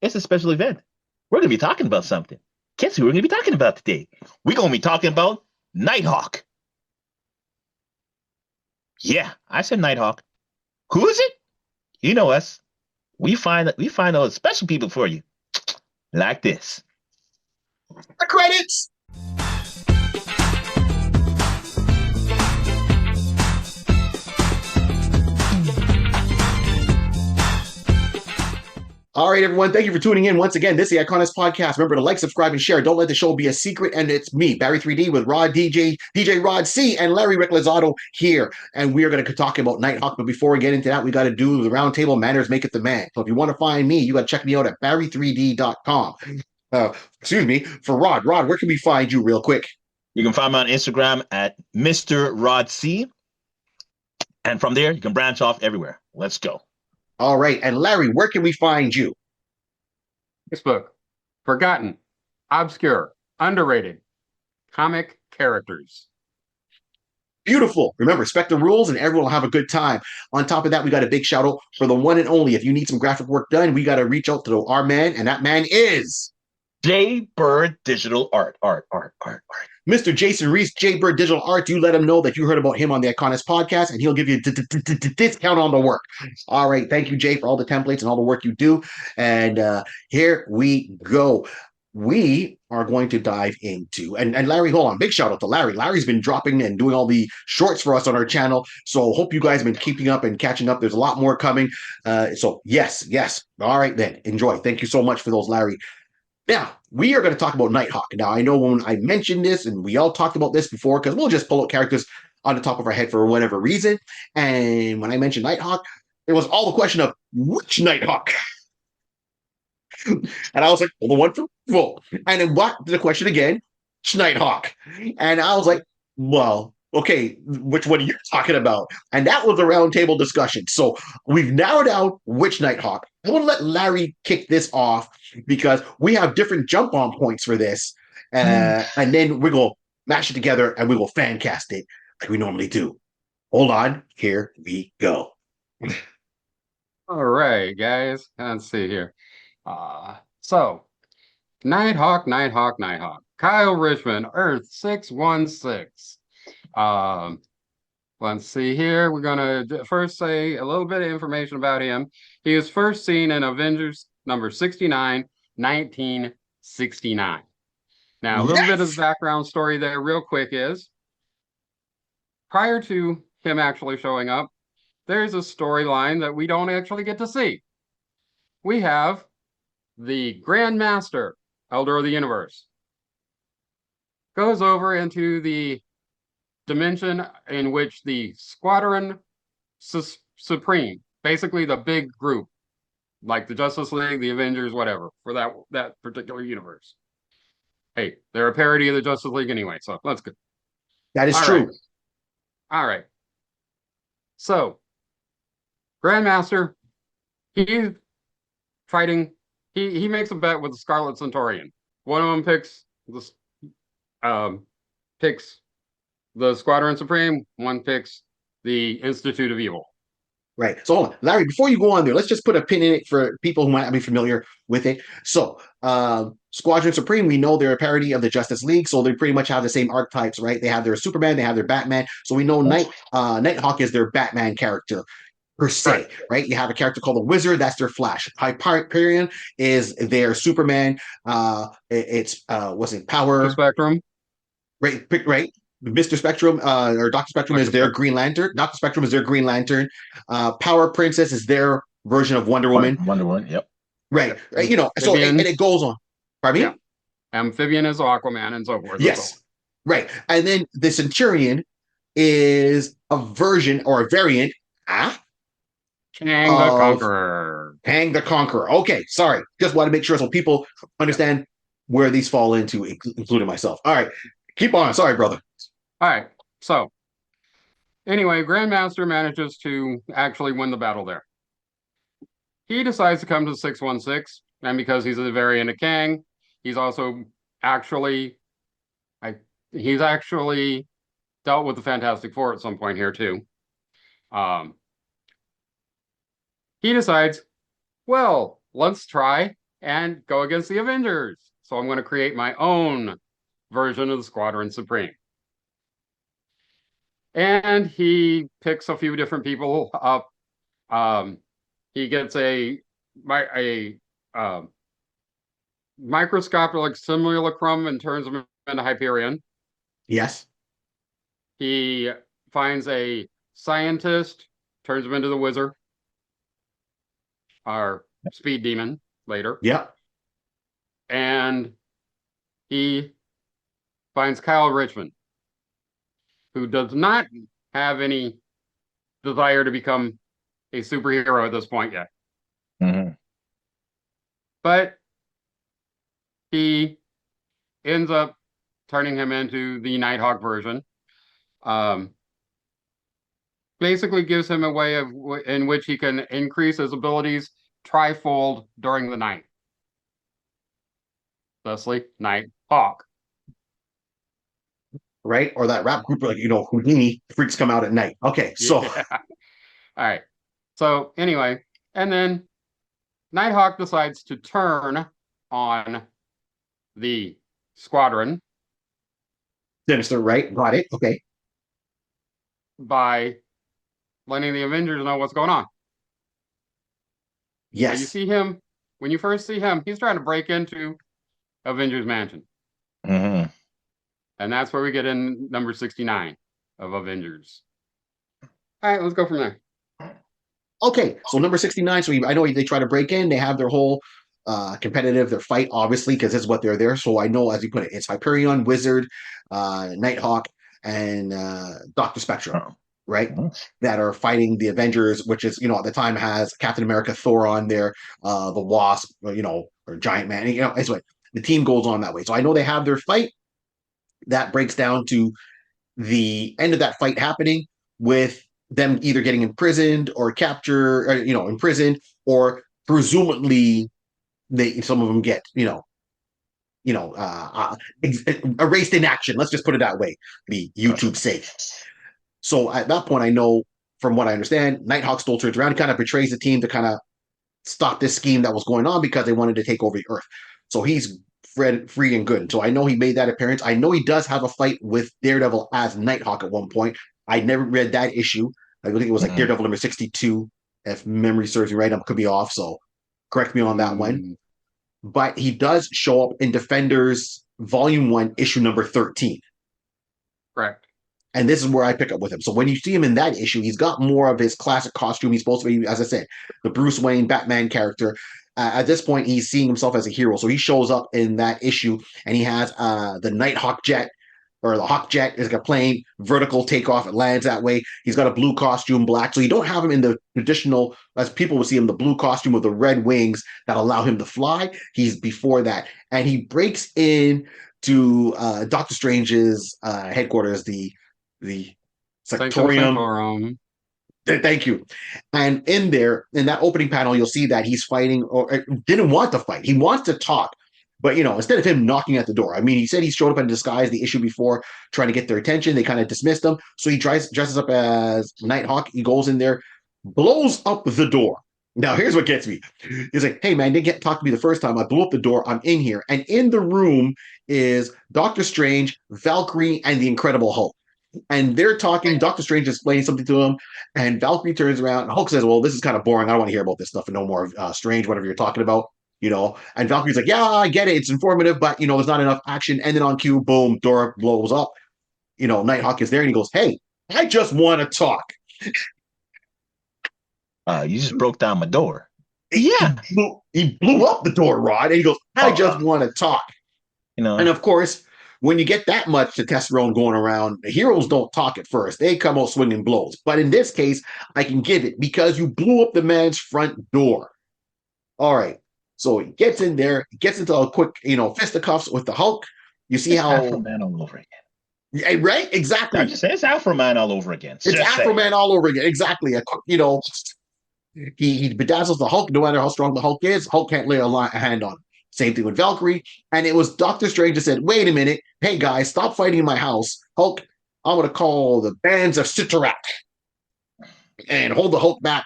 It's a special event. We're going to be talking about something. Guess who we're going to be talking about today? We're going to be talking about Nighthawk. Yeah, I said Nighthawk. Who is it? You know us. We find those special people for you. Like this. The credits. All right, everyone. Thank you for tuning in once again. This is the iConis podcast. Remember to like, subscribe, and share. Don't let the show be a secret. And it's me, Barry 3D, with Rod DJ Rod C, and Larry Rick Lozado here. And we are going to talk about Nighthawk. But before we get into that, we got to do the roundtable. Manners make it the man. So if you want to find me, you got to check me out at barry3d.com. Excuse me, for Rod. Rod, where can we find you real quick? You can find me on Instagram at Mr. Rod C. And from there, you can branch off everywhere. Let's go. All right. And Larry, where can we find you? Facebook. Forgotten, obscure, underrated comic characters. Beautiful. Remember, respect the rules and everyone will have a good time. On top of that, we got a big shout out for the one and only. If you need some graphic work done, we got to reach out to our man, and that man is J Bird Digital Art. Mr. Jason Reese, J Bird Digital Art. You let him know that you heard about him on the iConis podcast, and he'll give you a discount on the work. All right. Thank you, Jay, for all the templates and all the work you do. And here we go. We are going to dive into, and Larry, hold on, big shout out to Larry. Larry's been dropping and doing all the shorts for us on our channel. So hope you guys have been keeping up and catching up. There's a lot more coming. So yes. All right, then enjoy. Thank you so much for those, Larry. Now, we are going to talk about Nighthawk. Now, I know when I mentioned this, and we all talked about this before, because we'll just pull out characters on the top of our head for whatever reason. And when I mentioned Nighthawk, there was all the question of which Nighthawk? And I was like, well, the one from Full. And then what? The question again, Nighthawk. And I was like, well, okay, which one are you talking about? And that was a roundtable discussion. So we've narrowed out which Nighthawk. I want to let Larry kick this off because we have different jump on points for this. And then we're going to mash it together and we will fan cast it like we normally do. Hold on. Here we go. All right, guys. Let's see here. So, Nighthawk. Kyle Richmond, Earth 616. Let's see here. We're going to first say a little bit of information about him. He was first seen in Avengers number 69, 1969. Now, a little bit of the background story there real quick is, prior to him actually showing up, there's a storyline that we don't actually get to see. We have the Grand Master, Elder of the Universe, goes over into the dimension in which the Squadron Supreme, basically the big group, like the Justice League, the Avengers, whatever, for that particular universe. Hey, they're a parody of the Justice League anyway, so let's go. That is true. Right. All right. So, Grandmaster, he's fighting. He makes a bet with the Scarlet Centaurian. One of them picks the Squadron Supreme. One picks the Institute of Evil. Right. So hold on, Larry, before you go on there, let's just put a pin in it for people who might not be familiar with it. So Squadron Supreme, we know they're a parody of the Justice League, so they pretty much have the same archetypes, right? They have their Superman, they have their Batman. So we know Nighthawk is their Batman character per se, right? You have a character called the Wizard, that's their Flash. Hyperion is their Superman. It's was it Power Spectrum? Right. Mr. Spectrum or Dr. Spectrum is their Green Lantern. Dr. Spectrum is their Green Lantern. Power Princess is their version of Wonder Woman. Wonder Woman, yep. Right. You know, so and it goes on. Pardon me? Yeah. Amphibian is Aquaman and so forth. Yes. Right. And then the Centurion is a version or a variant. Kang the Conqueror. Kang the Conqueror. Okay, sorry. Just want to make sure so people understand where these fall into, including myself. All right. Keep on. Sorry, brother. All right. So, anyway, Grandmaster manages to actually win the battle there. He decides to come to 616, and because he's a variant of Kang, he's also actually dealt with the Fantastic Four at some point here too. He decides, well, let's try and go against the Avengers. So I'm going to create my own version of the Squadron Supreme. And he picks a few different people up. He gets a microscopic simulacrum and turns him into Hyperion. Yes. He finds a scientist, turns him into the Wizard, our speed demon later. Yep. And he finds Kyle Richmond, who does not have any desire to become a superhero at this point yet. Mm-hmm. But he ends up turning him into the Nighthawk version. Basically gives him a way of in which he can increase his abilities trifold during the night. Thusly, Nighthawk. Right? Or that rap group, like, Houdini, freaks come out at night. Okay, so. Yeah. All right. So anyway, and then Nighthawk decides to turn on the Squadron. Sinister, right? Got it. Okay. By letting the Avengers know what's going on. Yes. So you see him, when you first see him, he's trying to break into Avengers Mansion. Mm-hmm. And that's where we get in number 69 of Avengers. All right, let's go from there. Okay, so number 69. So I know they try to break in. They have their whole competitive, their fight, obviously, because this is what they're there. So I know, as you put it, it's Hyperion, Wizard, Nighthawk, and Dr. Spectrum, right? Mm-hmm. That are fighting the Avengers, which is, at the time has Captain America, Thor on there, the Wasp, or Giant Man. It's like the team goes on that way. So I know they have their fight. That breaks down to the end of that fight happening with them either getting imprisoned or captured, or, imprisoned, or presumably some of them get, erased in action. Let's just put it that way, be YouTube safe. So at that point, I know from what I understand, Nighthawk still turns around, kind of betrays the team to kind of stop this scheme that was going on because they wanted to take over the Earth. So he's free and good. So I know he made that appearance. I know he does have a fight with Daredevil as Nighthawk at one point. I never read that issue. I think it was like Daredevil number 62, if memory serves me right. I could be off, so correct me on that one. But he does show up in Defenders Volume 1, issue number 13. Correct. And this is where I pick up with him. So when you see him in that issue, he's got more of his classic costume. He's supposed to be, as I said, the Bruce Wayne Batman character. At this point, he's seeing himself as a hero. So he shows up in that issue, and he has the Nighthawk jet, or the Hawk jet, is like a plane, vertical takeoff. It lands that way. He's got a blue costume, black. So you don't have him in the traditional, as people would see him, the blue costume with the red wings that allow him to fly. He's before that. And he breaks in to Doctor Strange's headquarters, the Sanctorium. Thank you. And in that opening panel, you'll see that he's fighting, or didn't want to fight. He wants to talk. But, instead of him knocking at the door, I mean, he said he showed up in disguise the issue before, trying to get their attention. They kind of dismissed him. So he dresses up as Nighthawk. He goes in there, blows up the door. Now, here's what gets me. He's like, hey, man, didn't talk to me the first time. I blew up the door. I'm in here. And in the room is Doctor Strange, Valkyrie, and the Incredible Hulk. And they're talking. Doctor Strange is explaining something to him, and Valkyrie turns around, and Hulk says, well, this is kind of boring. I don't want to hear about this stuff and no more Strange, whatever you're talking about. And Valkyrie's like, yeah, I get it. It's informative, but, there's not enough action. And then on cue, boom, door blows up. Nighthawk is there, and he goes, hey, I just want to talk. You just broke down my door. Yeah. He blew up the door, Rod, and he goes, I just want to talk. And of course, when you get that much testosterone going around, heroes don't talk at first. They come out swinging blows. But in this case, I can give it because you blew up the man's front door. All right. So he gets in there, gets into a quick, fisticuffs with the Hulk. You see how Afro Man all over again. Yeah, right? Exactly. I'm just saying, it's Afro Man all over again. It's Afro Man all over again. Exactly. He bedazzles the Hulk. No matter how strong the Hulk is, Hulk can't lay a hand on him. Same thing with Valkyrie. And it was Doctor Strange that said, wait a minute. Hey, guys, stop fighting in my house. Hulk, I'm going to call the bands of Sitarak and hold the Hulk back.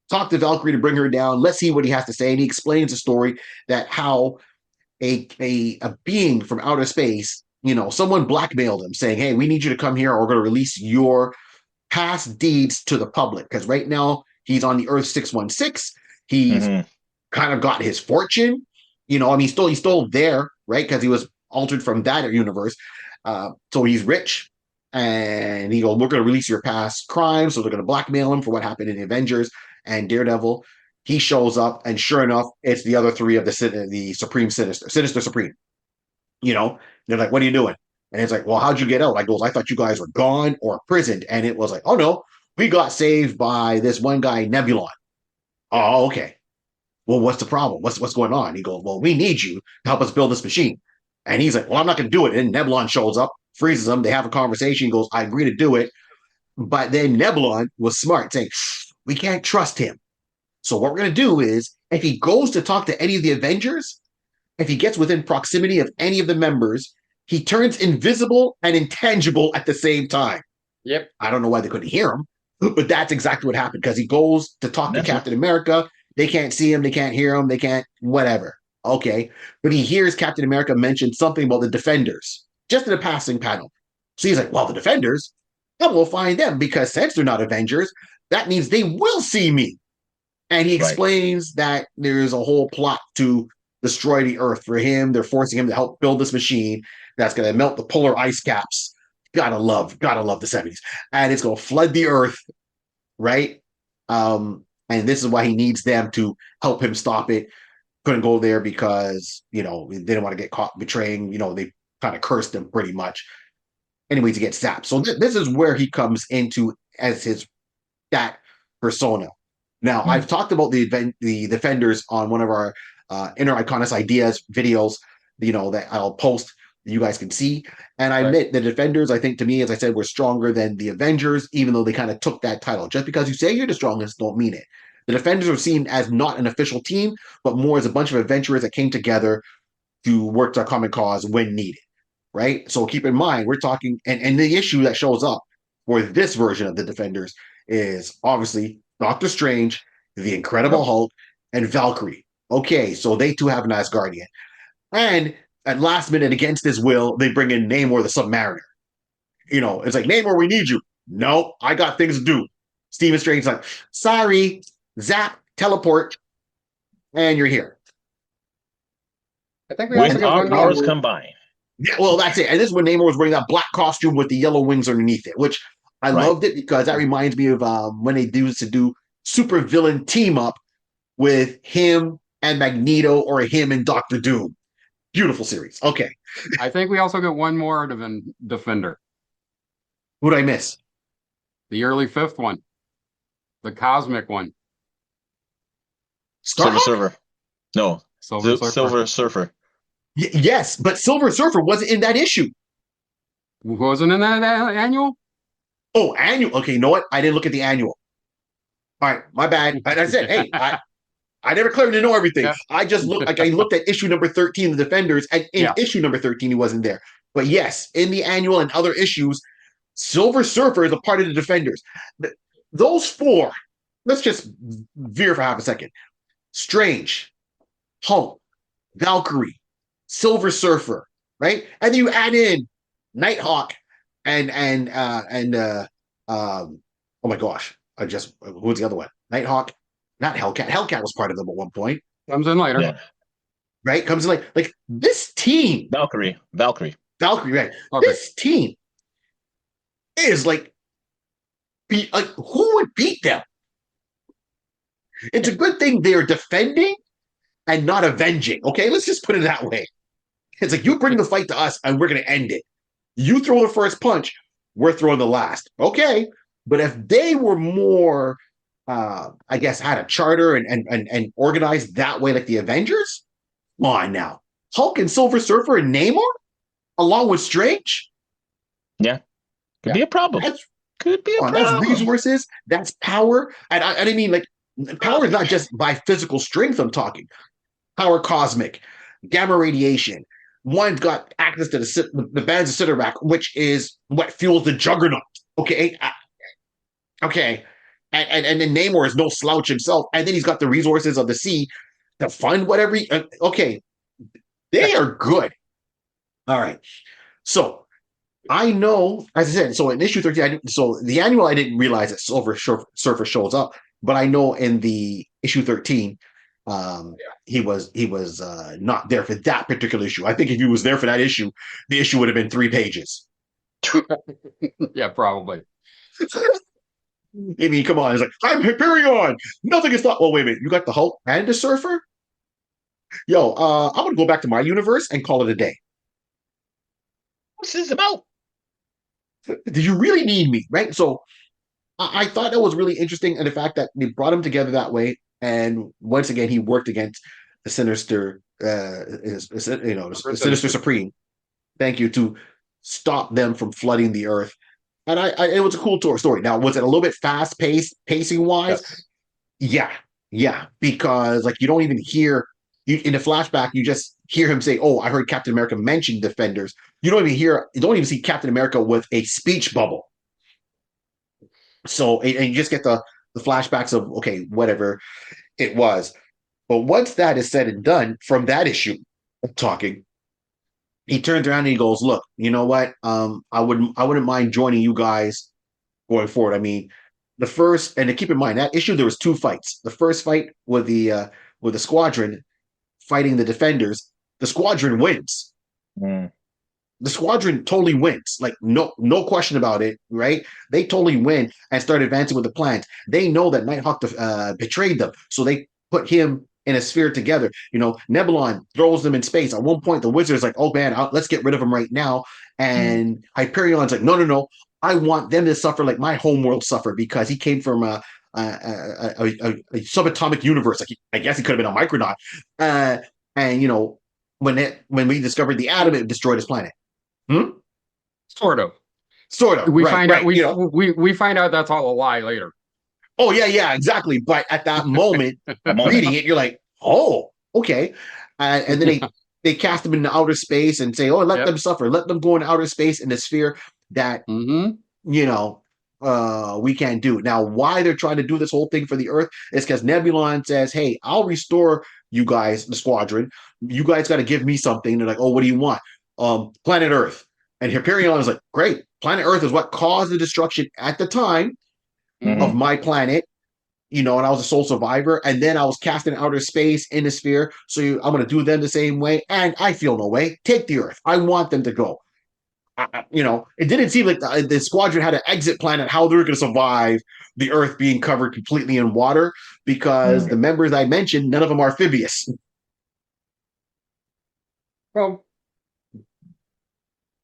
talk to Valkyrie to bring her down. Let's see what he has to say. And he explains the story that how a being from outer space, someone blackmailed him saying, hey, we need you to come here or we're going to release your past deeds to the public. Because right now he's on the Earth 616. He's kind of got his fortune. He's still there, right? Because he was altered from that universe. So he's rich. And he goes, we're going to release your past crimes. So they're going to blackmail him for what happened in the Avengers and Daredevil. He shows up, and sure enough, it's the other three of the Supreme Sinister Supreme. They're like, what are you doing? And it's like, well, how'd you get out? I thought you guys were gone or imprisoned. And it was like, oh no, we got saved by this one guy, Nebulon. Oh, okay. Well, what's the problem? What's going on? He goes, well, we need you to help us build this machine. And he's like, well, I'm not going to do it. And Nebulon shows up, freezes him. They have a conversation. He goes, I agree to do it. But then Nebulon was smart, saying, we can't trust him. So what we're going to do is, if he goes to talk to any of the Avengers, if he gets within proximity of any of the members, he turns invisible and intangible at the same time. Yep. I don't know why they couldn't hear him, but that's exactly what happened, because he goes to talk to Captain America. They can't see him. They can't hear him. They can't whatever. Okay. But he hears Captain America mention something about the Defenders just in a passing panel. So he's like, well, the Defenders, I will find them, because since they're not Avengers, that means they will see me. And he explains that there's a whole plot to destroy the Earth for him. They're forcing him to help build this machine that's going to melt the polar ice caps. Gotta love the 70s. And it's going to flood the Earth, right? And this is why he needs them to help him stop it. Couldn't go there because, they didn't want to get caught betraying. They kind of cursed him pretty much. Anyways, he gets zapped. So this is where he comes into as that persona. Now, I've talked about the Defenders on one of our Inner iConis Ideas videos, that I'll post that you guys can see. And I admit the Defenders, I think, to me, as I said, were stronger than the Avengers, even though they kind of took that title. Just because you say you're the strongest, don't mean it. The Defenders are seen as not an official team, but more as a bunch of adventurers that came together to work to a common cause when needed, right? So keep in mind, we're talking, and the issue that shows up for this version of the Defenders is obviously Doctor Strange, the Incredible Hulk, and Valkyrie. Okay, so they too have an Asgardian. And at last minute, against his will, they bring in Namor the Submariner. It's like, Namor, we need you. No, I got things to do. Stephen Strange's like, sorry, zap, teleport, and you're here. I think we also got powers combined. Yeah, well, that's it. And this is when Namor was wearing that black costume with the yellow wings underneath it, which I loved it, because that reminds me of when they used to do super villain team up with him and Magneto, or him and Doctor Doom. Beautiful series. Okay. I think we also get one more Defender. Who'd I miss? The early 5th one. The cosmic one. Silver Surfer. No. Silver Surfer. Yes, but Silver Surfer wasn't in that issue. Wasn't in that annual? Oh, annual. Okay, you know what? I didn't look at the annual. All right, my bad. I said, hey, I never claimed to know everything. Yeah. I just looked I looked at issue number 13, the Defenders, and in issue number 13, he wasn't there. But yes, in the annual and other issues, Silver Surfer is a part of the Defenders. Those four, let's just veer for half a second. Strange, Hulk, Valkyrie, Silver Surfer, right? And then you add in Nighthawk and oh my gosh, who's the other one? Nighthawk, not Hellcat. Hellcat was part of them at one point. Comes in later. Yeah. Right? Comes in like this team. Valkyrie, right. Okay. This team is like who would beat them? It's a good thing they're defending and not avenging. Okay, let's just put it that way. It's like, you bring the fight to us and we're going to end it. You throw the first punch, we're throwing the last. Okay, but if they were more, I guess, had a charter and organized that way like the Avengers, come on now. Hulk and Silver Surfer and Namor, along with Strange? Yeah, could be a problem. Could be a problem. That's resources, that's power. And I mean, like, power is not just by physical strength I'm talking. Power cosmic, gamma radiation. One's got access to the bands of Sidorak, which is what fuels the Juggernaut. Okay. Okay. and then Namor is no slouch himself, and then he's got the resources of the sea to fund whatever. Okay, they are good. All right, so I know, as I said, so in issue 13, so the annual, I didn't realize that Surfer shows up, but I know in the issue 13, he was not there for that particular issue. I think if he was there for that issue, the issue would have been 3 pages. Yeah, probably. I mean, come on. It's like, I'm Hyperion. Nothing is thought. Well, wait a minute. You got the Hulk and the Surfer? Yo, I'm going to go back to my universe and call it a day. What's this about? Did you really need me? Right? So I thought that was really interesting. And the fact that they brought him together that way. And once again, he worked against the Sinister, the Sinister Supreme. Thank you, to stop them from flooding the Earth. And it was a cool story. Now, was it a little bit fast paced, pacing wise? Yes. Yeah, because like you don't even hear in the flashback, you just hear him say, "Oh, I heard Captain America mention Defenders." You don't even see Captain America with a speech bubble. So, and you just get the flashbacks of okay, whatever it was. But once that is said and done, from that issue of talking, he turns around and he goes, "Look, you know what? I wouldn't mind joining you guys going forward. I mean, the first, and to keep in mind that issue, there was 2 fights. The first fight with the Squadron fighting the Defenders. The Squadron wins. The Squadron totally wins. Like no question about it. Right? They totally win and start advancing with the plans. They know that Nighthawk betrayed them, so they put him in a sphere together. Nebulon throws them in space. At one point, the Wizard's like, "Oh man, let's get rid of him right now." And Hyperion's like, "No. I want them to suffer like my homeworld suffered because he came from a subatomic universe. Like I guess he could have been a Micronaut. And when we discovered the atom, it destroyed his planet. Sort of. We find out we find out that's all a lie later. Oh yeah, exactly. But at that moment, reading it, you're like, oh, okay. And then they cast them into outer space and say, "Oh, let them suffer. Let them go into outer space in the sphere that we can't do." Now, why they're trying to do this whole thing for the Earth is because Nebulon says, "Hey, I'll restore you guys, the Squadron. You guys got to give me something." They're like, "Oh, what do you want?" Planet Earth. And Hyperion is like, "Great. Planet Earth is what caused the destruction at the time of my planet. And I was a sole survivor, and then I was cast in outer space in the sphere. So I'm going to do them the same way, and I feel no way. Take the Earth. I want them to go." It didn't seem like the Squadron had an exit plan on how they were going to survive the Earth being covered completely in water, because the members I mentioned, none of them are amphibious. Well,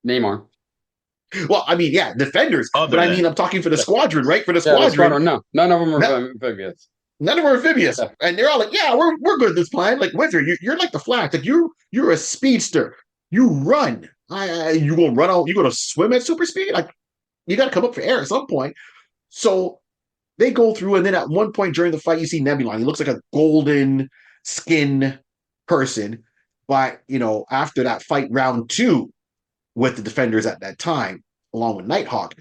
Namor. Well, I mean, yeah, Defenders. But I mean, I'm talking for the Squadron, right? For the Yeah, Squadron. no, none of them are amphibious. None of them are amphibious. Yeah. And they're all like, "Yeah, we're good at this plan. Like, Wizard, you're like the Flash. Like, you're a speedster. You run. You gonna run out? You gonna swim at super speed? Like, you got to come up for air at some point." So they go through, and then at one point during the fight, you see Nebulon. He looks like a golden skin person. But after that fight, round 2 with the Defenders at that time, along with Nighthawk,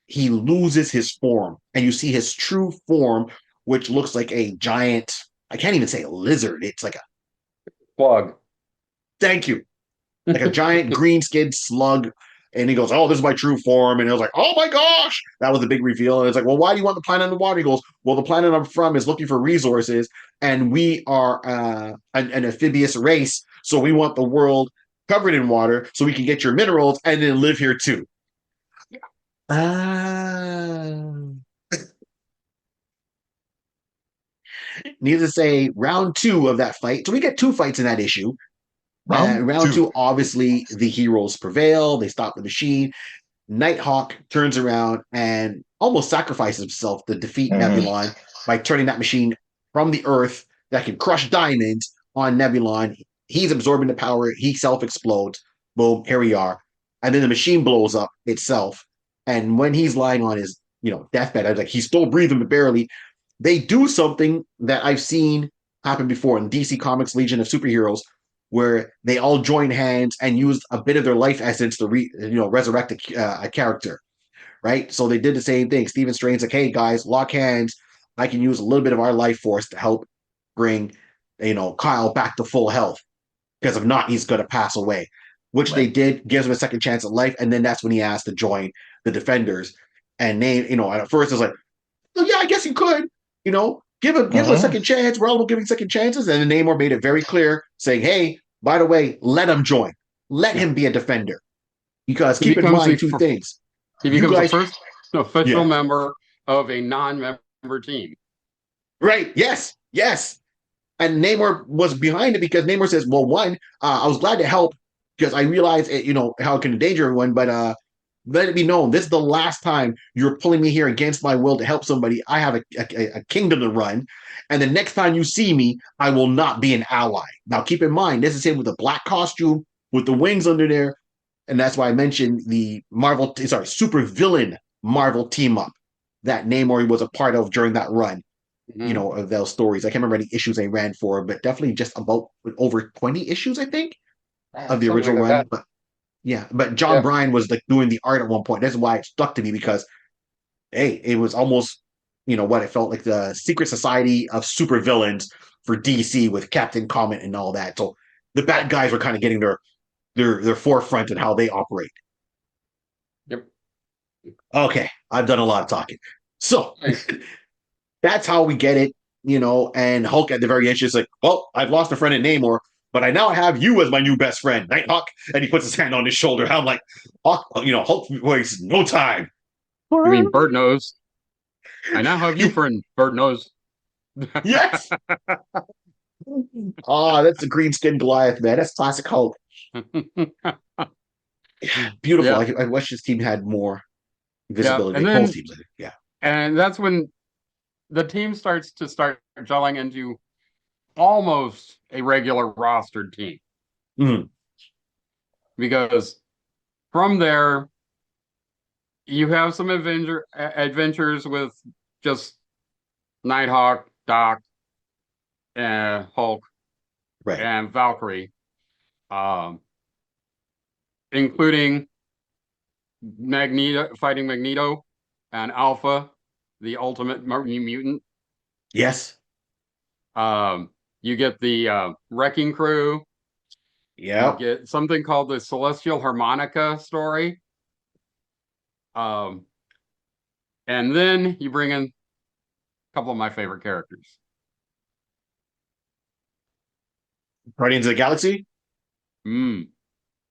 he loses his form, and you see his true form, which looks like a giant. I can't even say a lizard. It's like a slug. Thank you. Like a giant green-skinned slug. And he goes, "Oh, this is my true form." And it was like, "Oh my gosh." That was the big reveal. And it's like, "Well, why do you want the planet underwater?" He goes, "Well, the planet I'm from is looking for resources, and we are an amphibious race. So we want the world covered in water so we can get your minerals and then live here too." Needless to say, round 2 of that fight. So we get 2 fights in that issue. Round two, obviously, the heroes prevail. They stop the machine. Nighthawk turns around and almost sacrifices himself to defeat Nebulon by turning that machine from the Earth that can crush diamonds on Nebulon. He's absorbing the power. He self-explodes. Boom, here we are. And then the machine blows up itself. And when he's lying on his deathbed, I was like, he's still breathing, but barely. They do something that I've seen happen before in DC Comics Legion of Superheroes, where they all join hands and use a bit of their life essence to resurrect a character, right? So they did the same thing. Stephen Strange's like, hey guys, lock hands. I can use a little bit of our life force to help bring, Kyle back to full health. Because if not, he's going to pass away. Which they Right. did, gives him a second chance at life, and then that's when he asked to join the Defenders. And name, and at first it was like, well, yeah, I guess you could, give him a Mm-hmm. second chance. We're all giving second chances, and then Namor made it very clear, saying, "Hey, by the way, let him join. Let Yeah. him be a Defender." Because He keep in becomes mind two things. he You becomes the guys, first official yeah, member of a non-member team. right, yes, yes. And Namor was behind it because Namor says, "Well, one, I was glad to help because I realized how it can endanger everyone, but let it be known this is the last time you're pulling me here against my will to help somebody. I have a kingdom to run, and the next time you see me, I will not be an ally." Now, keep in mind, this is him with a black costume with the wings under there, and that's why I mentioned the super villain Marvel team up that Namor was a part of during that run, Mm-hmm. of those stories. I can't remember any issues they ran for, but definitely just about over 20 issues, I think, of the Something original like run. that. But yeah, but John Yeah. Bryan was like doing the art at one point. That's why it stuck to me because hey, it was almost what it felt like the secret society of supervillains for DC with Captain Comet and all that. So the bad guys were kind of getting their forefront in how they operate. Yep. Okay, I've done a lot of talking. So Nice. that's how we get it, and Hulk at the very end is like, well, I've lost a friend in Namor, but I now have you as my new best friend, Nighthawk. And he puts his hand on his shoulder. I'm like, Hulk wastes no time. I mean, Bert knows. I now have you, friend. Bert knows. Yes. Oh, that's the green skin Goliath, man. That's classic Hulk. Beautiful. Yeah. I wish this team had more Yeah. visibility. And Both then, teams, I think. Yeah. and that's when the team starts gelling into almost a regular rostered team Mhm. because from there you have some adventures with just Nighthawk, Doc, and Hulk, Right. and Valkyrie, um, including Magneto fighting Magneto and Alpha, the ultimate mutant. Yes. Um, you get the Wrecking Crew. You Yeah. get something called the Celestial Harmonica story. Um, and then you bring in a couple of my favorite characters. Guardians of the Galaxy. Mm,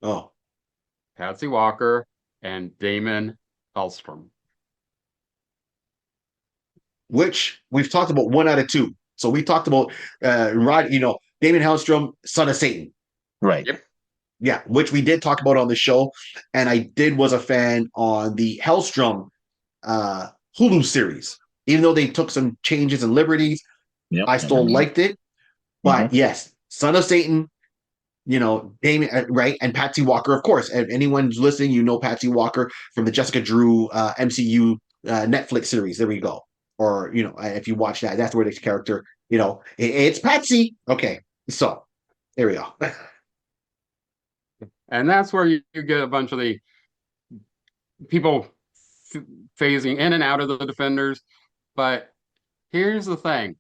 Oh, Patsy Walker and Damon Hellstrom. which we've talked about one out of two. So we talked about Damon Hellstrom, son of Satan. Right. Yep. Yeah, which we did talk about on the show, and I was a fan on the Hellstrom uh, Hulu series. Even though they took some changes and liberties, Yep. I I still remember that. liked it. But Mm-hmm. yes, Son of Satan, Damien, right, and Patsy Walker, of course. If anyone's listening, Patsy Walker from the Jessica Drew MCU Netflix series. There we go. Or if you watch that, that's where this character, it's Patsy. Okay, so there we go. And that's where you get a bunch of the people phasing in and out of the defenders. But here's the thing,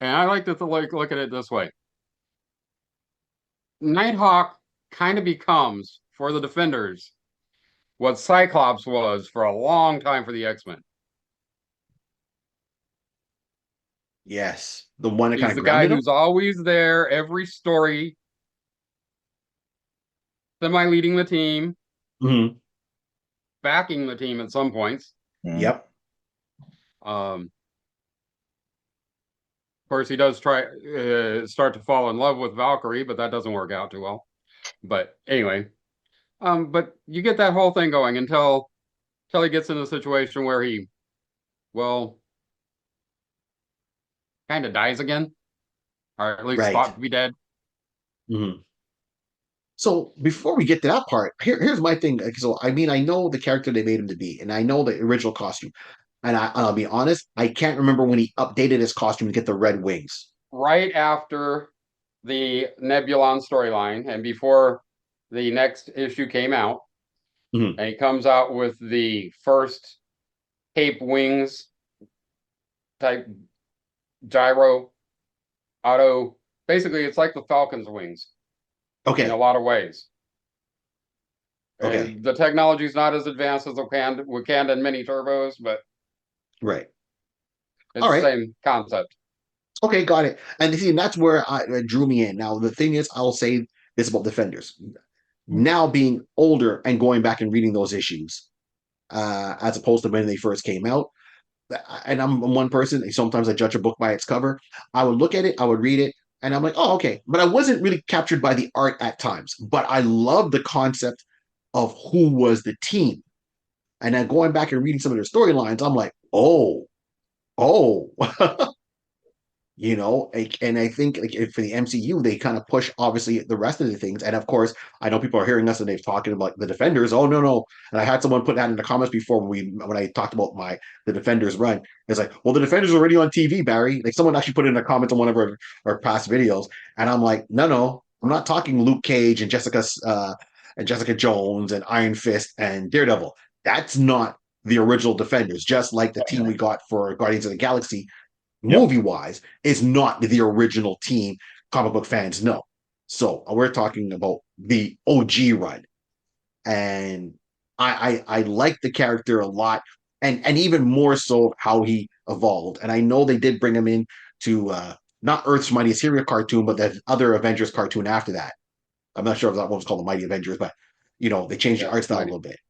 and I like to look at it this way: Nighthawk kind of becomes for the defenders what Cyclops was for a long time for the X-Men. Yes, the one that kind He's of the guy grounded him. who's always there, every story, semi leading the team, Mm-hmm. backing the team at some points. Mm-hmm. Yep. Of course, he does try start to fall in love with Valkyrie, but that doesn't work out too well. But anyway, but you get that whole thing going until he gets in a situation where he, well, kind of dies again, or at least Right. thought to be dead. Mm-hmm. So before we get to that part, here's my thing. So I mean, I know the character they made him to be, and I know the original costume. And I'll be honest, I can't remember when he updated his costume to get the red wings. Right after the Nebulon storyline and before the next issue came out, Mhm. and he comes out with the first cape wings type gyro auto. Basically, it's like the Falcon's wings in a Okay. lot of ways. Okay. The technology is not as advanced as Wakanda mini turbos, but Right. it's All the right. same concept. Okay, got it. And see, and that's where it drew me in. Now, the thing is, I'll say this about Defenders. Now being older and going back and reading those issues, as opposed to when they first came out. And I'm one person, sometimes I judge a book by its cover. I would look at it, I would read it, and I'm like, oh, okay. But I wasn't really captured by the art at times. But I love the concept of who was the team. And then going back and reading some of their storylines, I'm like, oh, and I think like for the MCU, they kind of push obviously the rest of the things. And of course, I know people are hearing us and they've talking about the Defenders. Oh no. And I had someone put that in the comments before when I talked about the Defenders run. It's like, well, the Defenders are already on TV, Barry. Like someone actually put it in the comments on one of our past videos. And I'm like, no, I'm not talking Luke Cage and Jessica Jones and Iron Fist and Daredevil. That's not the original Defenders, just like the team we got for Guardians of the Galaxy Yep. movie wise is not the original team comic book fans know. So we're talking about the OG run. And I like the character a lot, and even more so how he evolved. And I know they did bring him in to not Earth's Mightiest Hero cartoon, but the other Avengers cartoon after that. I'm not sure if that one was called the Mighty Avengers, but they changed the art style a little bit.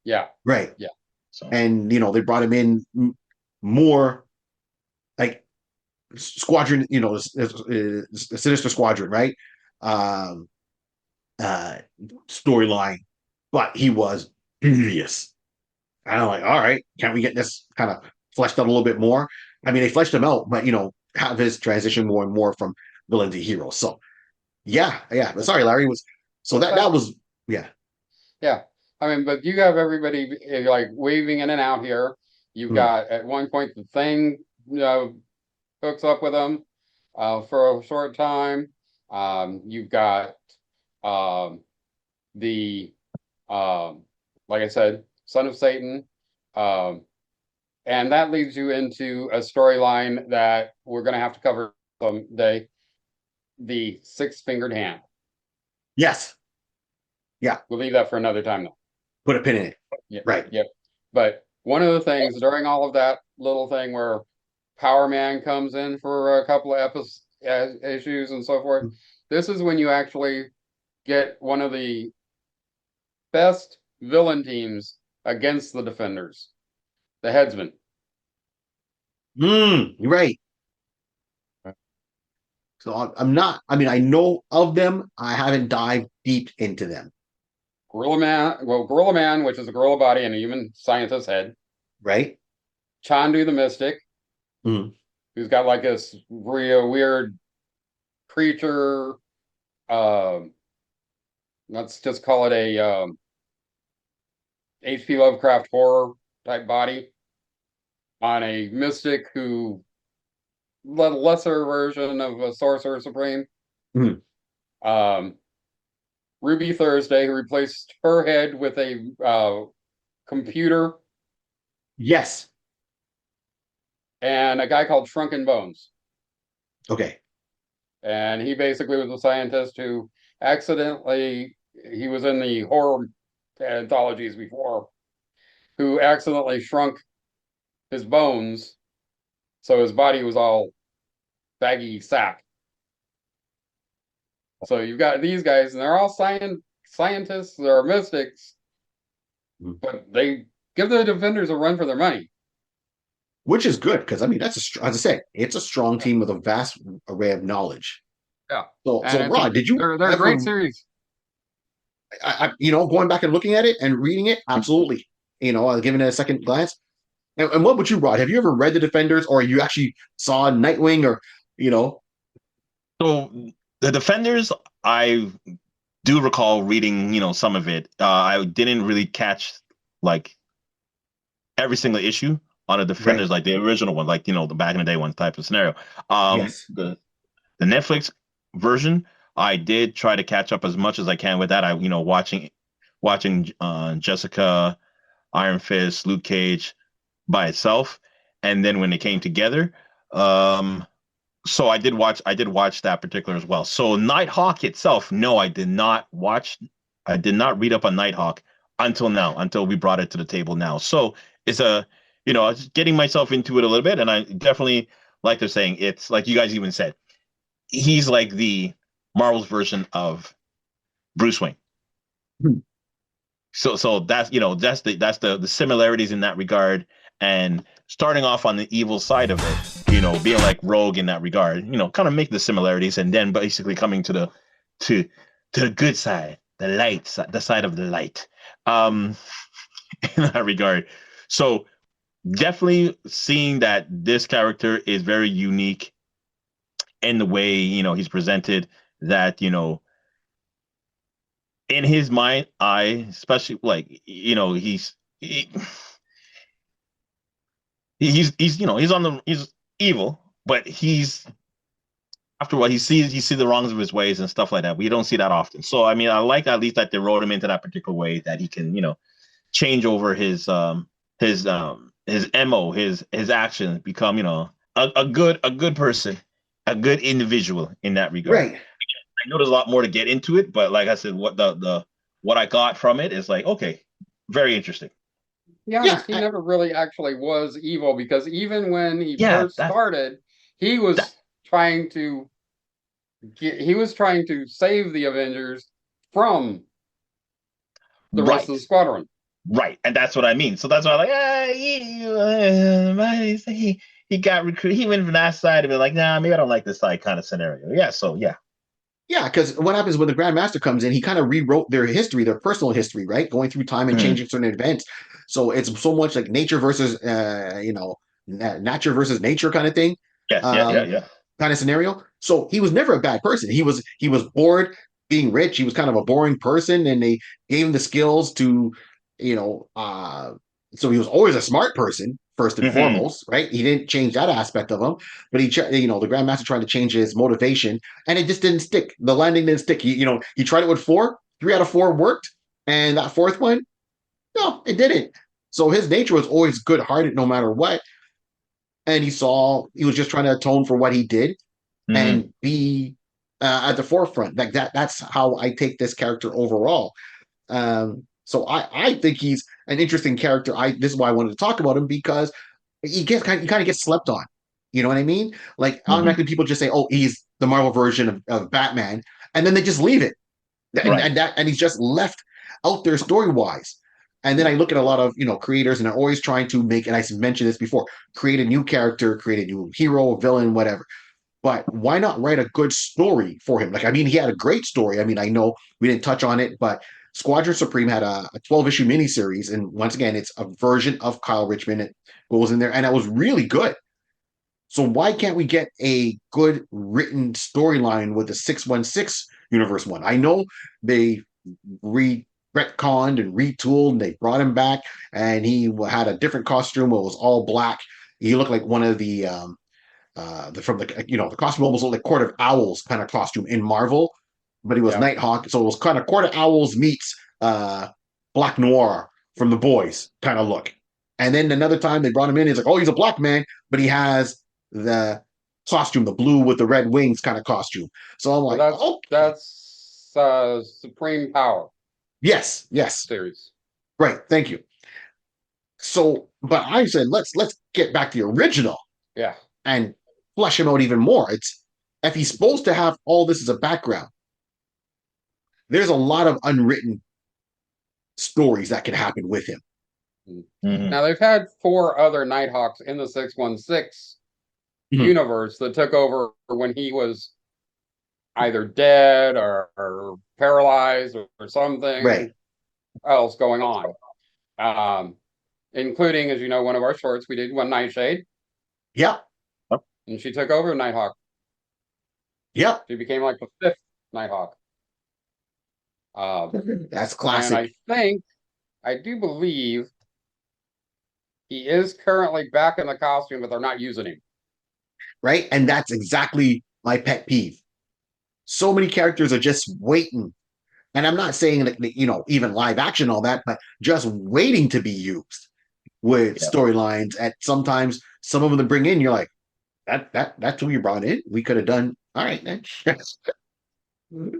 Yeah. Right. Yeah. So And they brought him in more like Squadron, Sinister Squadron, right? Um, Storyline, but he was hideous. And I'm like, all right, can't we get this kind of fleshed out a little bit more? I mean, they fleshed him out, but have his transition more and more from villain to hero. So yeah. But sorry, Larry was so that was yeah. Yeah. I mean, but you have everybody like waving in and out here. You've Mm. got at one point the Thing hooks up with them for a short time. You've got um, the like I said, Son of Satan, um, and that leads you into a storyline that we're going to have to cover someday: the Six-Fingered Hand. Yes. Yeah. We'll leave that for another time, though. Put a pin in it. Yeah. Right. Yep. But one of the things during all of that little thing where Power Man comes in for a couple of issues and so forth, this is when you actually get one of the best villain teams against the Defenders, the Headsman. Right. So I'm not. I mean, I know of them. I haven't dived deep into them. Gorilla Man, which is a gorilla body and a human scientist head. Right. Chandu the Mystic, Mm. who's got like this real weird creature. Let's just call it a H.P. Lovecraft horror type body on a mystic who lesser version of a sorcerer supreme. Mm. Ruby Thursday, who replaced her head with a computer, Yes. and a guy called Shrunken Bones. Okay. And he basically was a scientist who he was in the horror anthologies before, who accidentally shrunk his bones, so his body was all baggy sap. So you've got these guys, and they're all scientists, they're mystics, but they give the Defenders a run for their money. Which is good because I mean as I said, it's a strong team with a vast array of knowledge. Yeah. So Rod, did you? They're a great series. Going back and looking at it and reading it, absolutely. Giving it a second glance. And what would you, Rod? Have you ever read the Defenders, or you actually saw Nightwing, or? So the Defenders, I do recall reading, some of it. I didn't really catch like every single issue on the Defenders, like the original one, like the back in the day one type of scenario. Yes. The Netflix version, I did try to catch up as much as I can with that. Watching watching Jessica, Iron Fist, Luke Cage by itself, and then when they came together. So I did watch that particular as well. So Nighthawk itself, no, I did not watch. I did not read up on Nighthawk until now, until we brought it to the table now. So it's I was getting myself into it a little bit, and I definitely, like they're saying, it's like you guys even said, he's like the Marvel's version of Bruce Wayne. Hmm. So that's the similarities in that regard, and starting off on the evil side of it, being like Rogue in that regard, kind of make the similarities, and then basically coming to the good side, the side of the light, um, in that regard. So definitely seeing that this character is very unique in the way he's presented. That in his mind, I especially like he's evil, but he's after what he sees the wrongs of his ways and stuff like that. We don't see that often. So I mean, I like at least that they wrote him into that particular way, that he can change over his mo, his actions, become a good person, a good individual in that regard. Right. I know there's a lot more to get into it, but like I said, what I got from it is like, okay, very interesting. To be honest, he Yeah. never really actually was evil, because even when he Yeah, first started, he was that trying to save the Avengers from the rest of the right, squadron. right, and that's what I mean. So that's why I'm like, he got recruited. He went from that side of it, like, nah, maybe I don't like this side kind of scenario. Yeah, so yeah. Yeah, because what happens when the Grandmaster comes in, he kind of rewrote their history, their personal history, right? Going through time and Mhm. changing certain events. So it's so much like nature versus, nature versus nature kind of thing, Yes, yeah, yeah, um, yeah. kind of scenario. So he was never a bad person. He was bored being rich. He was kind of a boring person, and they gave him the skills to, you know, uh, so he was always a smart person first and Hmm. foremost, right? He didn't change that aspect of him, but the Grandmaster tried to change his motivation, and it just didn't stick. The landing didn't stick. He tried it with four. 3 out of 4 worked, and that fourth one, no, it didn't. So his nature was always good-hearted, no matter what. And he was just trying to atone for what he did Hmm. and be at the forefront. Like that. That's how I take this character overall. So I think he's an interesting character. This is why I wanted to talk about him, because he kind of gets slept on. You know what I mean? Like Hmm. automatically people just say, "Oh, he's the Marvel version of Batman," and then they just leave it, Right. and he's just left out there story wise. And then I look at a lot of creators, and they're always trying to make, and I mentioned this before, create a new character, create a new hero, villain, whatever. But why not write a good story for him? Like, I mean, he had a great story. I mean, I know we didn't touch on it, but Squadron Supreme had a 12-issue miniseries. And once again, it's a version of Kyle Richmond. It goes in there, and that was really good. So why can't we get a good written storyline with the 616 universe one? I know they retconned and retooled, and they brought him back, and he had a different costume. It was all black. He looked like one of the costume almost looked like Court of Owls kind of costume in Marvel, but he was Yeah. Nighthawk, so it was kind of Court of Owls meets Black Noir from The Boys kind of look. And then another time they brought him in, he's like, oh, he's a black man, but he has the costume, the blue with the red wings kind of costume. So I'm Well, like, that's oh, that's Supreme Power yes, yes, series. right, thank you. So, but I said, let's get back to the original Yeah. and flesh him out even more. It's if he's supposed to have all this as a background, there's a lot of unwritten stories that can happen with him. Hmm. Now they've had 4 other Nighthawks in the 616 Mhm. universe that took over when he was either dead or paralyzed or Right. something else going on. Um, Including, as you know, one of our shorts we did, one Nightshade, Yep. and she took over Nighthawk. Yep. She became like the 5th Nighthawk. That's And classic. I do believe he is currently back in the costume, but they're not using him. Right. And that's exactly my pet peeve. So many characters are just waiting And I'm not saying that, you know, even live action, all that, but just waiting to be used with storylines. At sometimes some of them to bring in, you're like, that's who you brought in. We could have done all right then.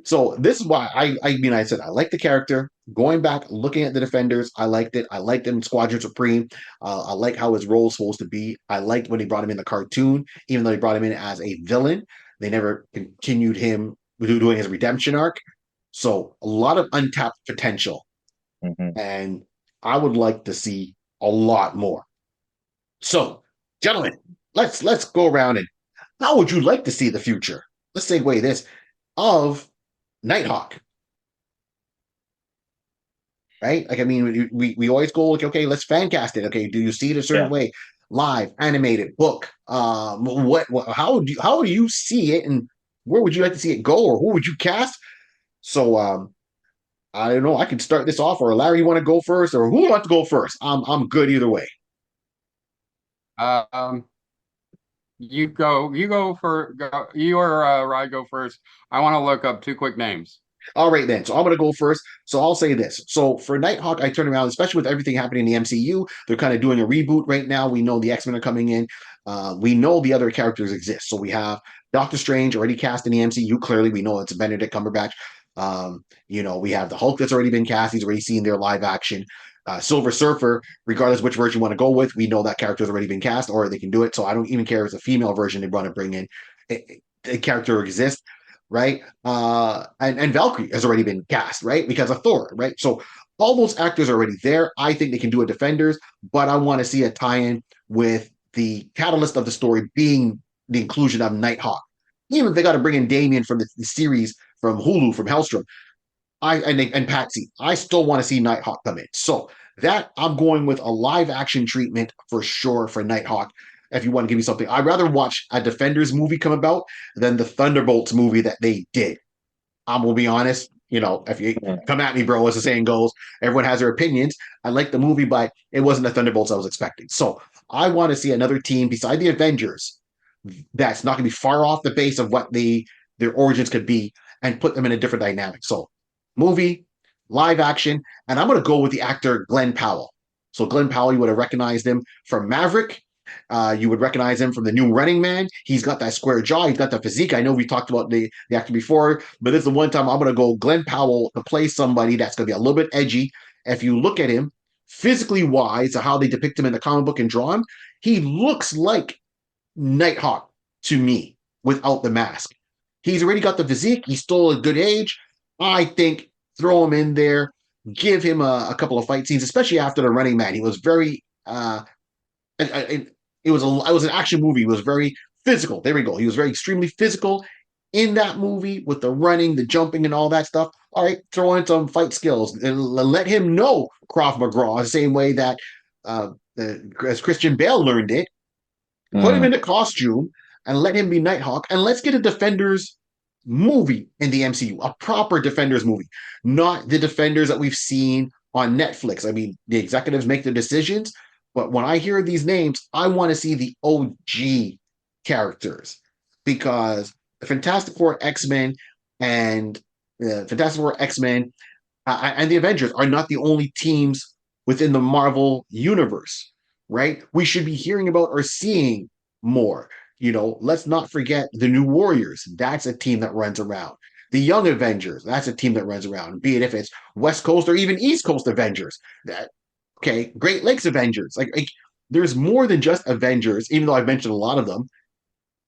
So this is why I mean I said I like the character. Going back, looking at the Defenders, I liked it. I liked him in Squadron Supreme. I like how his role is supposed to be. I liked when he brought him in the cartoon, even though he brought him in as a villain. They never continued him doing his redemption arc. So a lot of untapped potential, and I would like to see a lot more. So, gentlemen, let's go around and how would you like to see the future? Let's segue this of Nighthawk. Right? Like, I mean, we always go like, okay, let's fan cast it. Okay, do you see it a certain way? Live, animated, book. What how do you see it, and where would you like to see it go, or who would you cast? So, I don't know. I can start this off, or Larry, you want to go first, or who wants to go first? I'm good either way. Um, you go for go. You or Rye go first. I want to look up two quick names. All right, then. So I'm going to go first. So I'll say this. So for Nighthawk, I turn around, especially with everything happening in the MCU. They're kind of doing a reboot right now. We know the X-Men are coming in. We know the other characters exist. So we have Doctor Strange already cast in the MCU. Clearly, we know it's Benedict Cumberbatch. You know, we have the Hulk that's already been cast. He's already seen their live action. Silver Surfer, regardless which version you want to go with, we know that character has already been cast, or they can do it. So I don't even care if it's a female version they want to bring in. A character exists, right? And Valkyrie has already been cast, right? Because of Thor, right? So all those actors are already there. I think they can do a Defenders, but I want to see a tie-in with the catalyst of the story being the inclusion of Nighthawk. Even if they got to bring in Damien from the series from Hulu, from Hellstrom, and Patsy, I still want to see Nighthawk come in. So that I'm going with a live action treatment for sure for Nighthawk. If you want to give me something, I'd rather watch a Defenders movie come about than the Thunderbolts movie that they did. I'm gonna be honest. You know, if you come at me, bro, as the saying goes, everyone has their opinions. I like the movie, but it wasn't the Thunderbolts I was expecting. So I want to see another team beside the Avengers that's not going to be far off the base of what their origins could be, and put them in a different dynamic. So movie, live action, and I'm going to go with the actor Glenn Powell. So Glenn Powell, you would have recognized him from Maverick. You would recognize him from the new Running Man. He's got that square jaw. He's got the physique. I know we talked about the actor before, but this is the one time I'm going to go Glenn Powell to play somebody that's going to be a little bit edgy. If you look at him, physically wise, how they depict him in the comic book and draw him, he looks like Nighthawk to me without the mask. He's already got the physique. He's still a good age. I think throw him in there, give him a couple of fight scenes, especially after the Running Man. He was very it was an action movie. It was very physical. There we go. He was very extremely physical in that movie with the running, the jumping, and all that stuff. All right, throw in some fight skills and let him know Krav Maga the same way that as Christian Bale learned it. Put him in a costume and let him be Nighthawk, and let's get a Defenders movie in the MCU, a proper Defenders movie, not the Defenders that we've seen on Netflix. I mean, the executives make the decisions, but when I hear these names, I want to see the OG characters, because the Fantastic Four, X-Men, and Fantastic Four, X-Men, and the Avengers are not the only teams within the Marvel universe, right? We should be hearing about or seeing more. You know, let's not forget the New Warriors. That's a team that runs around. The Young Avengers, that's a team that runs around, be it if it's West Coast or even East Coast Avengers. That okay, Great Lakes Avengers. Like there's more than just Avengers, even though I've mentioned a lot of them,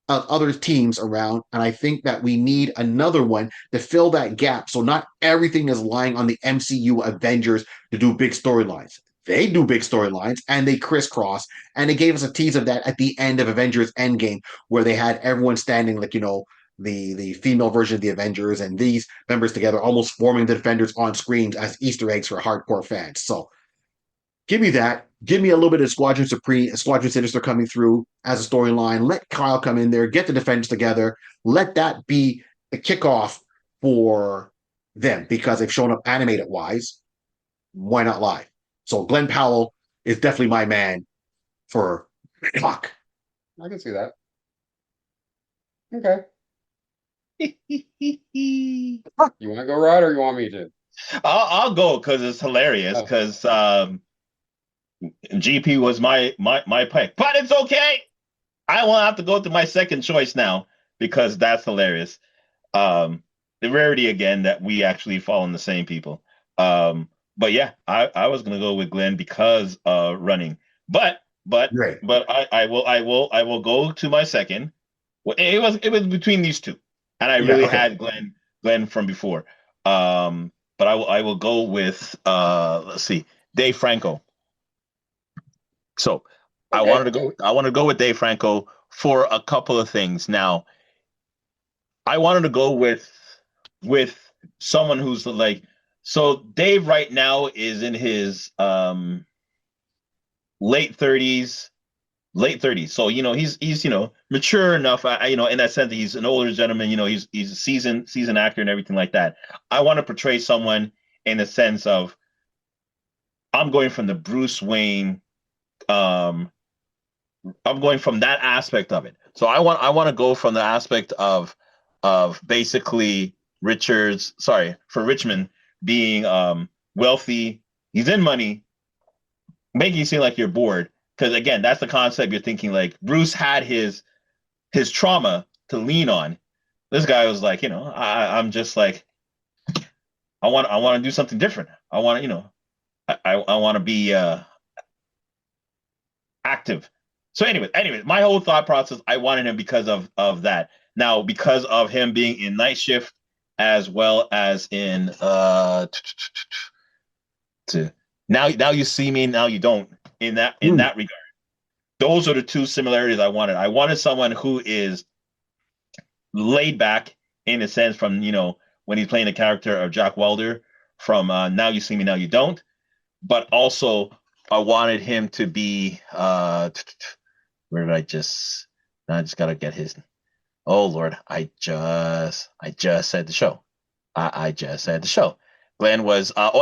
other teams around. And I think that we need another one to fill that gap. So not everything is lying on the MCU Avengers to do big storylines. They do big storylines and they crisscross. And they gave us a tease of that at the end of Avengers Endgame, where they had everyone standing like, you know, the female version of the Avengers and these members together, almost forming the Defenders on screens as Easter eggs for hardcore fans. So give me that. Give me a little bit of Squadron Supreme, Squadron Sinister coming through as a storyline. Let Kyle come in there, get the Defenders together. Let that be the kickoff for them, because they've shown up animated wise. Why not live? So Glenn Powell is definitely my man for clock. I can see that. Okay. You want to go right, or you want me to? I'll go because it's hilarious. Because GP was my pick, but it's okay. I won't have to go to my second choice now because that's hilarious. The rarity again that we actually fall in the same people. But yeah, I was gonna go with Glenn because running. But Great. I will go to my second. Well, it was between these two, and I Yeah, really okay. had Glenn from before. But I will go with let's see, Dave Franco. So I Okay. wanted to go with Dave Franco for a couple of things. Now I wanted to go with someone who's like, so Dave right now is in his late 30s, late 30s. So he's mature enough. In that sense that he's an older gentleman. He's a seasoned actor and everything like that. I want to portray someone in the sense of I'm going from the Bruce Wayne. I'm going from that aspect of it. So I want to go from the aspect of basically Richmond being wealthy. He's in money, making you seem like you're bored. Because again, that's the concept you're thinking. Like Bruce had his trauma to lean on. This guy was like, I'm just like I want to do something different. I want to, I want to be active. So anyway, my whole thought process, I wanted him because of that. Now, because of him being in Night Shift as well as in to now you see me, now you don't, in that regard. Those are the two similarities I wanted. I wanted someone who is laid back in a sense from, when he's playing the character of Jack Welder from Now You See Me, Now You Don't, but also I wanted him to be where did I just gotta get his. Oh Lord, I just said the show. I just said the show. Glenn was the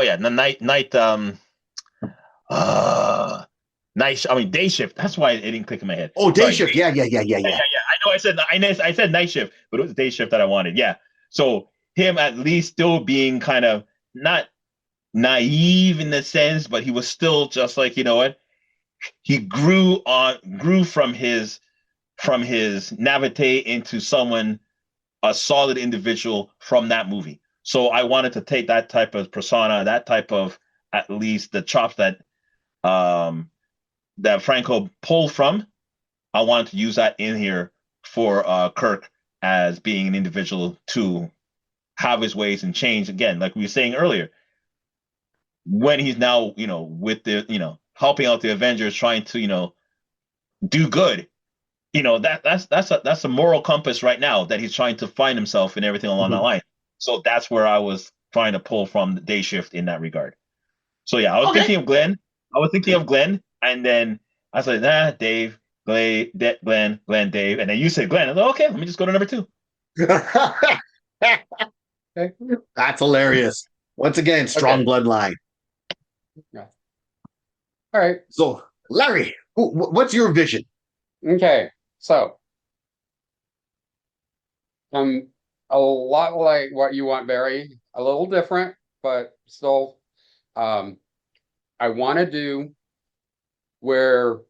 day shift. That's why it didn't click in my head. Oh, day Sorry, shift. Yeah. I know I said night shift, but it was day shift that I wanted. Yeah. So him at least still being kind of not naive in the sense, but he was still just like, you know what? He grew from his naivete into a solid individual from that movie. So I wanted to take that type of persona, that type of, at least the chops that Franco pulled from. I wanted to use that in here for Kirk as being an individual to have his ways and change again, like we were saying earlier. When he's now, with the, helping out the Avengers, trying to, do good. That's a moral compass right now that he's trying to find himself and everything along that line. So that's where I was trying to pull from the day shift in that regard. So yeah, I was thinking of Glenn. And then I said, Dave, Glenn, Dave, and then you said Glenn. I was like, okay, let me just go to number 2. That's hilarious. Once again, strong bloodline. Yeah. All right. So, Larry, what's your vision? Okay. So, a lot like what you want, Barry. A little different, but still, I want to do where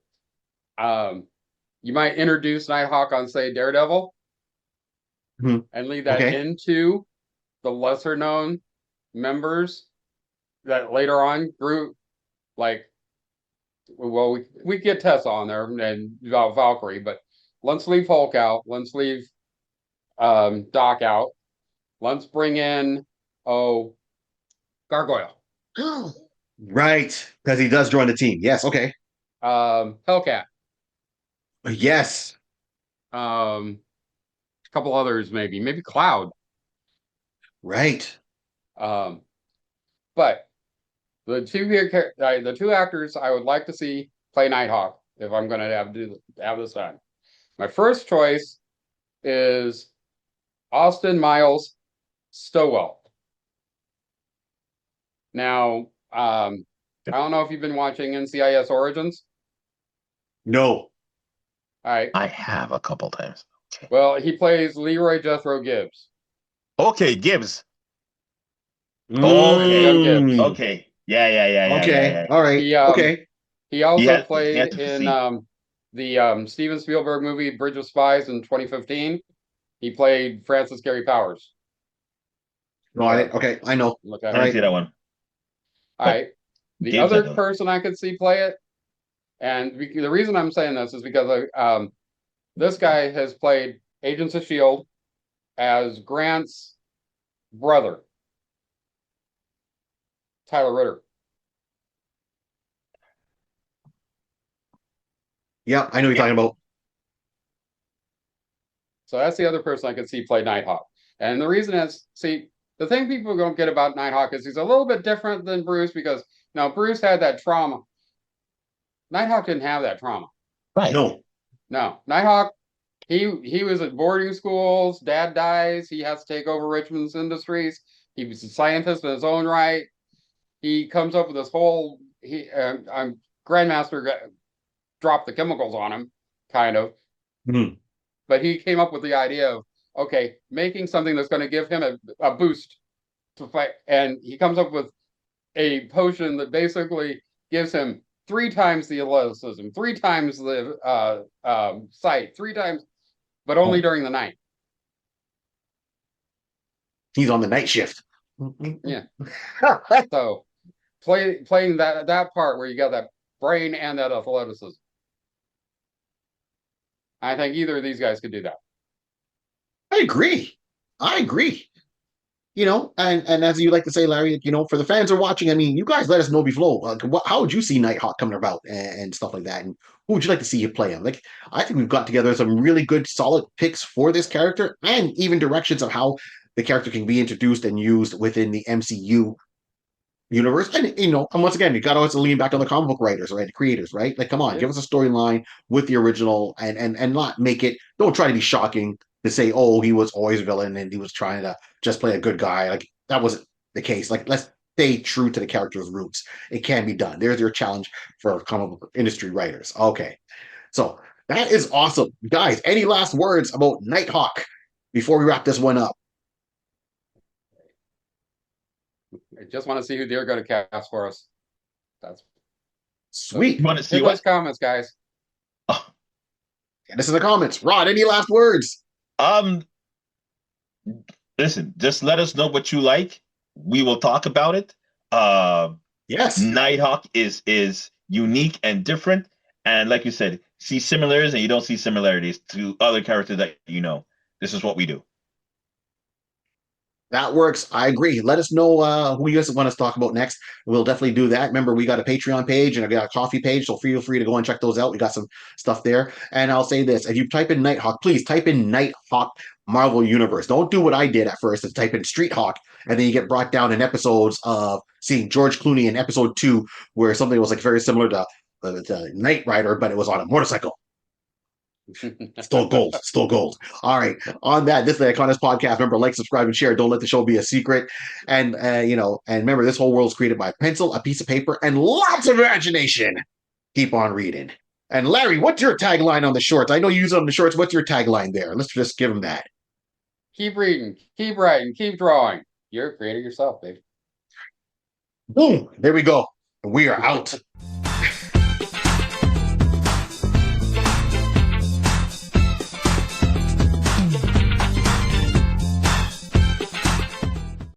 you might introduce Nighthawk on, say, Daredevil, and lead that into the lesser known members that later on grew, like, well, we get Tessa on there and Valkyrie, but let's leave Hulk out. Let's leave Doc out. Let's bring in Gargoyle. Right, because he does join the team. Yes, okay. Hellcat. Yes. A couple others, maybe Cloud. Right. But the two actors I would like to see play Nighthawk if I'm going to have this done. My first choice is Austin Miles Stowell. Now, I don't know if you've been watching NCIS Origins. No. All right. I have a couple times. Okay. Well, he plays Leroy Jethro Gibbs. Okay, Gibbs. Young Gibbs. Okay. Yeah. All right. He Okay. he also He played had the in physique. the Steven Spielberg movie Bridge of Spies in 2015. He played Francis Gary Powers. Got it. Okay. I know. Look I at didn't right. see that one. All right. The Gibbs, I other know. person I could see play it, and the reason I'm saying this is because this guy has played Agents of S.H.I.E.L.D. as Grant's brother, Tyler Ritter. Yeah, I know what you're talking about. So that's the other person I could see play Nighthawk. And the reason is, see, the thing people don't get about Nighthawk is he's a little bit different than Bruce because now Bruce had that trauma. Nighthawk didn't have that trauma. Right. No, Nighthawk, he was at boarding schools. Dad dies. He has to take over Richmond's Industries. He was a scientist in his own right. He comes up with this whole Grandmaster dropped the chemicals on him, kind of. Mhm. But he came up with the idea of okay, making something that's going to give him a boost to fight, and he comes up with a potion that basically gives him 3 times the athleticism, 3 times the sight, 3 times, but only during the night. He's on the night shift. Yeah. So playing that part where you got that brain and that athleticism. I think either of these guys could do that. I agree. I agree. And as you like to say, Larry, for the fans who are watching, I mean, you guys let us know below. How would you see Nighthawk coming about and stuff like that? And who would you like to see you play him? Like, I think we've got together some really good, solid picks for this character, and even directions of how the character can be introduced and used within the MCU universe. And once again, you got to also lean back on the comic book writers, right? The creators, right? Like, come on, give us a storyline with the original, and not make it. Don't try to be shocking to say, oh, he was always a villain and he was trying to just play a good guy. Like that wasn't the case. Like, let's stay true to the character's roots. It can be done. There's your challenge for comic book industry writers. Okay, so that is awesome, guys. Any last words about Nighthawk before we wrap this one up? I just want to see who they're going to cast for us. That's Sweet. You want to see hit what? those comments, guys. Oh, Get us in the comments. Rod, any last words? um, listen, just let us know what you like. We will talk about it. Yes. Nighthawk is unique and different, and like you said, see similarities and you don't see similarities to other characters that you know. This is what we do. That works. I agree. Let us know who you guys want us to talk about next. We'll definitely do that. Remember, we got a Patreon page and I got a coffee page, so feel free to go and check those out. We got some stuff there. And I'll say this: if you type in Nighthawk, please type in Nighthawk Marvel Universe. Don't do what I did at first and type in Street Hawk, and then you get brought down in episodes of seeing George Clooney in episode 2, where something was like very similar to Knight Rider, but it was on a motorcycle. Still gold. Still gold. All right. On that, this is the iConis podcast. Remember, like, subscribe, and share. Don't let the show be a secret. And and remember, this whole world's created by a pencil, a piece of paper, and lots of imagination. Keep on reading. And Larry, what's your tagline on the shorts? I know you use it on the shorts. What's your tagline there? Let's just give him that. Keep reading, keep writing, keep drawing. You're a creator yourself, baby. Boom. There we go. We are out.